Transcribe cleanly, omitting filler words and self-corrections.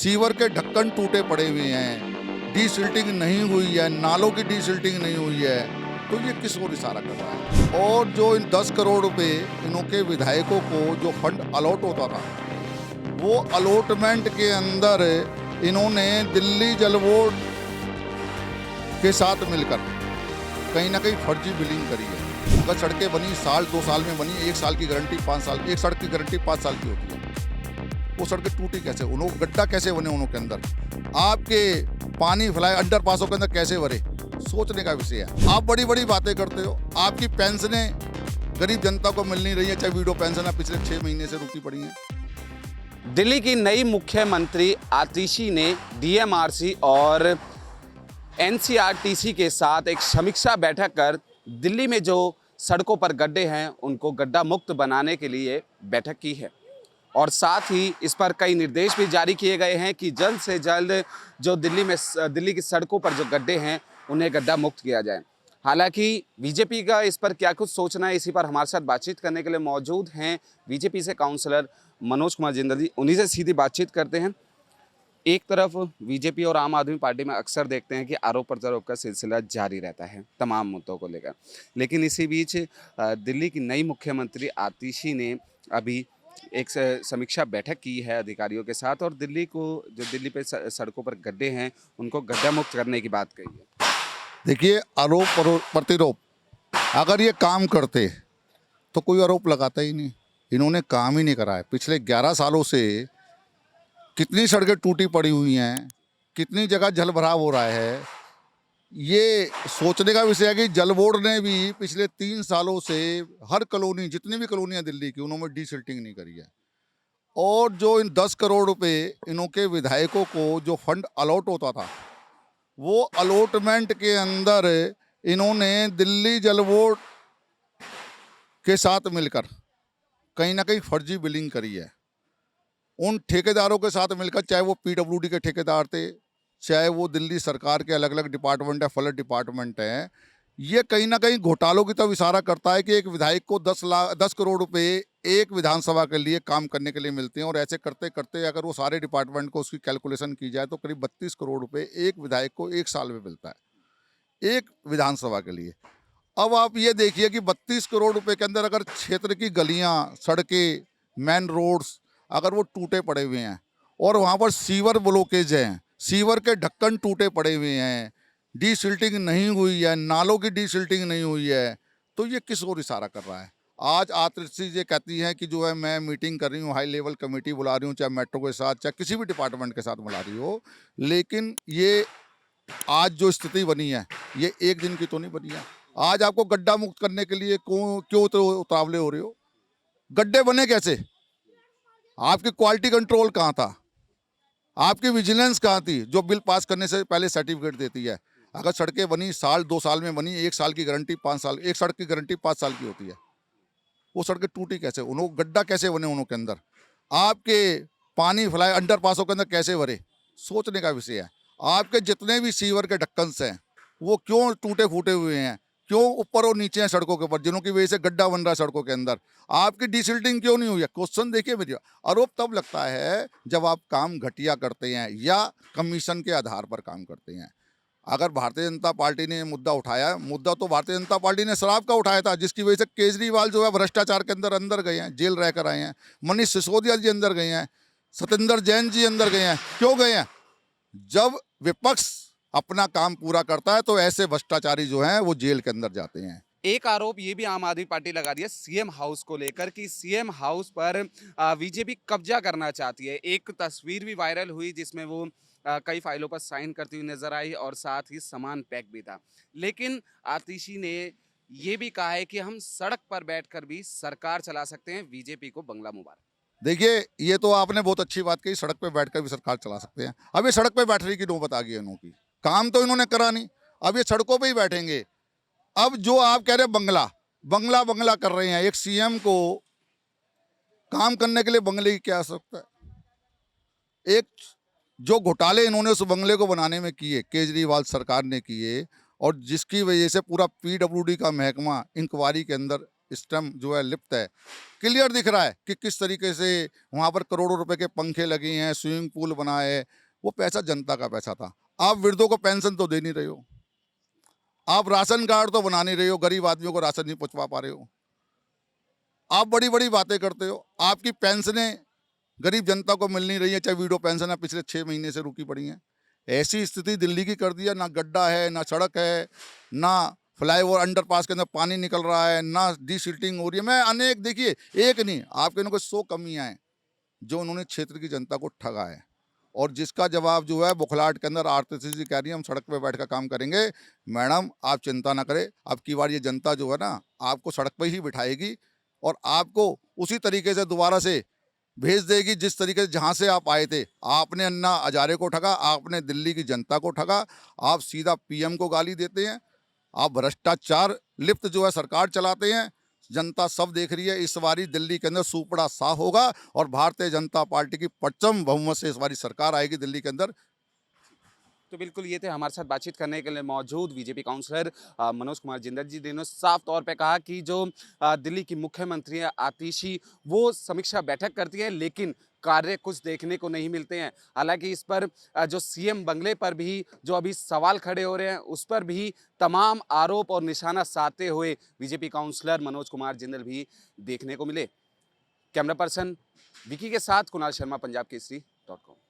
Sewer के ढक्कन टूटे पड़े हुए हैं, डीसिल्टिंग नहीं हुई है, नालों की डीसिल्टिंग नहीं हुई है, तो ये किस ओर इशारा कर रहा है? और जो इन 10 करोड़ रुपए इनके विधायकों को जो फंड अलॉट होता था, वो अलॉटमेंट के अंदर इन्होंने दिल्ली जल बोर्ड के साथ मिलकर कहीं ना कहीं फर्जी बिलिंग करी है। अगर सड़कें बनी साल 2 साल में बनी, 1 साल की गारंटी 5 साल, एक सड़क की गारंटी 5 साल की होती है। वो सड़कें टूटी कैसे, उन्होंने गड्ढा कैसे बने उनके अंदर, आपके पानी फैलाए अंडर पासों के अंदर कैसे भरे, सोचने का विषय है। आप बड़ी बड़ी बातें करते हो, आपकी पेंशनें गरीब जनता को मिल नहीं रही है, चाहे वीडियो पेंशन पिछले 6 महीने से रुकी पड़ी हैं। दिल्ली की नई मुख्यमंत्री आतिशी ने डीएमआरसी और एनसीआरटीसी के साथ एक समीक्षा बैठक कर दिल्ली में जो सड़कों पर गड्ढे हैं उनको गड्ढा मुक्त बनाने के लिए बैठक की है और साथ ही इस पर कई निर्देश भी जारी किए गए हैं कि जल्द से जल्द जो दिल्ली की सड़कों पर जो गड्ढे हैं उन्हें गड्ढा मुक्त किया जाए। हालांकि बीजेपी का इस पर क्या कुछ सोचना है, इसी पर हमारे साथ बातचीत करने के लिए मौजूद हैं बीजेपी से काउंसलर मनोज कुमार जिंदल जी। उन्हीं से सीधी बातचीत करते हैं। एक तरफ बीजेपी और आम आदमी पार्टी में अक्सर देखते हैं कि आरोप प्रत्यारोप का सिलसिला जारी रहता है तमाम मुद्दों को लेकर, लेकिन इसी बीच दिल्ली की नई मुख्यमंत्री आतिशी ने अभी एक समीक्षा बैठक की है अधिकारियों के साथ और दिल्ली पे सड़कों पर गड्ढे हैं उनको गड्ढा मुक्त करने की बात कही है। देखिए, आरोप प्रतिरोप अगर ये काम करते तो कोई आरोप लगाता ही नहीं। इन्होंने काम ही नहीं करा है। पिछले 11 सालों से कितनी सड़कें टूटी पड़ी हुई हैं, कितनी जगह जल भराव हो रहा है, ये सोचने का विषय है कि जल बोर्ड ने भी पिछले 3 सालों से हर कॉलोनी, जितनी भी कॉलोनियाँ दिल्ली की, उन्होंने डीसिल्टिंग नहीं करी है। और जो इन 10 करोड़ रुपए इनके विधायकों को जो फंड अलॉट होता था, वो अलॉटमेंट के अंदर इन्होंने दिल्ली जल बोर्ड के साथ मिलकर कहीं ना कहीं फर्जी बिलिंग करी है। उन ठेकेदारों के साथ मिलकर, चाहे वो पीडब्ल्यूडी के ठेकेदार थे, चाहे वो दिल्ली सरकार के अलग अलग डिपार्टमेंट है, फ्लड डिपार्टमेंट है, ये कहीं ना कहीं घोटालों की तरफ इशारा करता है कि एक विधायक को 10 करोड़ रुपए एक विधानसभा के लिए काम करने के लिए मिलते हैं। और ऐसे करते करते अगर वो सारे डिपार्टमेंट को उसकी कैलकुलेशन की जाए तो करीब 32 करोड़ रुपए एक विधायक को 1 साल में मिलता है एक विधानसभा के लिए। अब आप ये देखिए कि 32 करोड़ रुपए के अंदर अगर क्षेत्र की गलियां, सड़कें, मेन रोड्स अगर वो टूटे पड़े हुए हैं और वहाँ पर सीवर ब्लॉकेज हैं, सीवर के ढक्कन टूटे पड़े हुए हैं, डीसिल्टिंग नहीं हुई है, नालों की डीसिल्टिंग नहीं हुई है, तो ये किस ओर इशारा कर रहा है? आज आतिशी ये कहती हैं कि जो है मैं मीटिंग कर रही हूँ, हाई लेवल कमेटी बुला रही हूँ, चाहे मेट्रो के साथ, चाहे किसी भी डिपार्टमेंट के साथ बुला रही हो, लेकिन ये आज जो स्थिति बनी है ये एक दिन की तो नहीं बनी है। आज आपको गड्ढा मुक्त करने के लिए क्यों उतावले हो रहे हो? गड्ढे बने कैसे? आपकी क्वालिटी कंट्रोल कहाँ था? आपकी विजिलेंस कहाँ थी जो बिल पास करने से पहले सर्टिफिकेट देती है? अगर सड़कें बनी साल 2 साल में बनी, 1 साल की गारंटी 5 साल, एक सड़क की गारंटी 5 साल की होती है, वो सड़कें टूटी कैसे, उन्होंने गड्ढा कैसे बने उनके अंदर, आपके पानी फैलाए अंडर पासों के अंदर कैसे भरे, सोचने का विषय है। आपके जितने भी सीवर के ढक्कन हैं वो क्यों टूटे फूटे हुए हैं, क्यों ऊपर और नीचे हैं सड़कों के ऊपर, जिनों की वजह से गड्ढा बन रहा है सड़कों के अंदर? आपकी डीसिल्टिंग क्यों नहीं हुई है? क्वेश्चन देखिए मेरी। आरोप तब लगता है जब आप काम घटिया करते हैं या कमीशन के आधार पर काम करते हैं। अगर भारतीय जनता पार्टी ने मुद्दा उठाया, मुद्दा तो भारतीय जनता पार्टी ने शराब का उठाया था, जिसकी वजह से केजरीवाल जो है भ्रष्टाचार के अंदर गए हैं, जेल रहकर आए हैं, मनीष सिसोदिया जी अंदर गए हैं, सत्येंद्र जैन जी अंदर गए हैं। क्यों गए हैं? जब विपक्ष अपना काम पूरा करता है तो ऐसे भ्रष्टाचारी जो हैं वो जेल के अंदर जाते हैं। एक आरोप ये भी आम आदमी पार्टी लगा दिया सीएम हाउस को लेकर कि सीएम हाउस पर बीजेपी कब्जा करना चाहती है। एक तस्वीर भी वायरल हुई जिसमें वो कई फाइलों पर साइन करती हुई नजर आई और साथ ही सामान पैक भी था। लेकिन आतिशी ने ये भी कहा है कि हम सड़क पर बैठकर भी सरकार चला सकते हैं, बीजेपी को बंगला मुबारक। देखिए, ये तो आपने बहुत अच्छी बात कही, सड़क पे बैठकर भी सरकार चला सकते हैं। अब ये सड़क पे बैठने की नौबत आ गई है इन्हों की। काम तो इन्होंने करा नहीं, अब ये सड़कों पे ही बैठेंगे। अब जो आप कह रहे हैं बंगला कर रहे हैं, एक सीएम को काम करने के लिए बंगले की क्या आवश्यकता है? एक जो घोटाले इन्होंने उस बंगले को बनाने में किए, केजरीवाल सरकार ने किए, और जिसकी वजह से पूरा पीडब्ल्यूडी का महकमा इंक्वायरी के अंदर स्टैम्प जो है लिप्त है। क्लियर दिख रहा है कि किस तरीके से वहाँ पर करोड़ों रुपए के पंखे लगे हैं, स्विमिंग पूल बनाए है। वो पैसा जनता का पैसा था। आप वृद्धों को पेंशन तो दे नहीं रहे हो, आप राशन कार्ड तो बना नहीं रहे हो, गरीब आदमियों को राशन नहीं पहुंचवा पा रहे हो। आप बड़ी बड़ी बातें करते हो, आपकी पेंशनें गरीब जनता को मिल नहीं रही है, चाहे वीडो पेंशन है पिछले 6 महीने से रुकी पड़ी हैं। ऐसी स्थिति दिल्ली की कर दी है, ना गड्ढा है, ना सड़क है, ना फ्लाईओवर अंडरपास के अंदर पानी निकल रहा है, ना डीसिल्टिंग हो रही है। मैं अनेक, देखिए एक नहीं, आपके इनको 100 कमियां हैं जो उन्होंने क्षेत्र की जनता को ठगा है, और जिसका जवाब जो है बुखलाहट के अंदर आरसीसी कह रही है हम सड़क पे बैठ कर काम करेंगे। मैडम आप चिंता ना करें, अब की बार ये जनता जो है ना आपको सड़क पे ही बिठाएगी और आपको उसी तरीके से दोबारा से भेज देगी जिस तरीके से जहाँ से आप आए थे। आपने अन्ना हजारे को ठगा, आपने दिल्ली की जनता को ठगा, आप सीधा पीएम को गाली देते हैं, आप भ्रष्टाचार लिप्त जो है सरकार चलाते हैं। जनता सब देख रही है, इस बारी दिल्ली के अंदर सूपड़ा साफ होगा और भारतीय जनता पार्टी की प्रचंड बहुमत से इस बारी सरकार आएगी दिल्ली के अंदर। तो बिल्कुल ये थे हमारे साथ बातचीत करने के लिए मौजूद बीजेपी काउंसलर मनोज कुमार जिंदल जी, जिन्होंने साफ तौर पे कहा कि जो दिल्ली की मुख्यमंत्री है आतिशी, वो समीक्षा बैठक करती है लेकिन कार्य कुछ देखने को नहीं मिलते हैं। हालांकि इस पर जो सीएम बंगले पर भी जो अभी सवाल खड़े हो रहे हैं, उस पर भी तमाम आरोप और निशाना साधते हुए बीजेपी काउंसलर मनोज कुमार जिंदल भी देखने को मिले। कैमरा पर्सन विकी के साथ कुणाल शर्मा, पंजाब केसरी.com।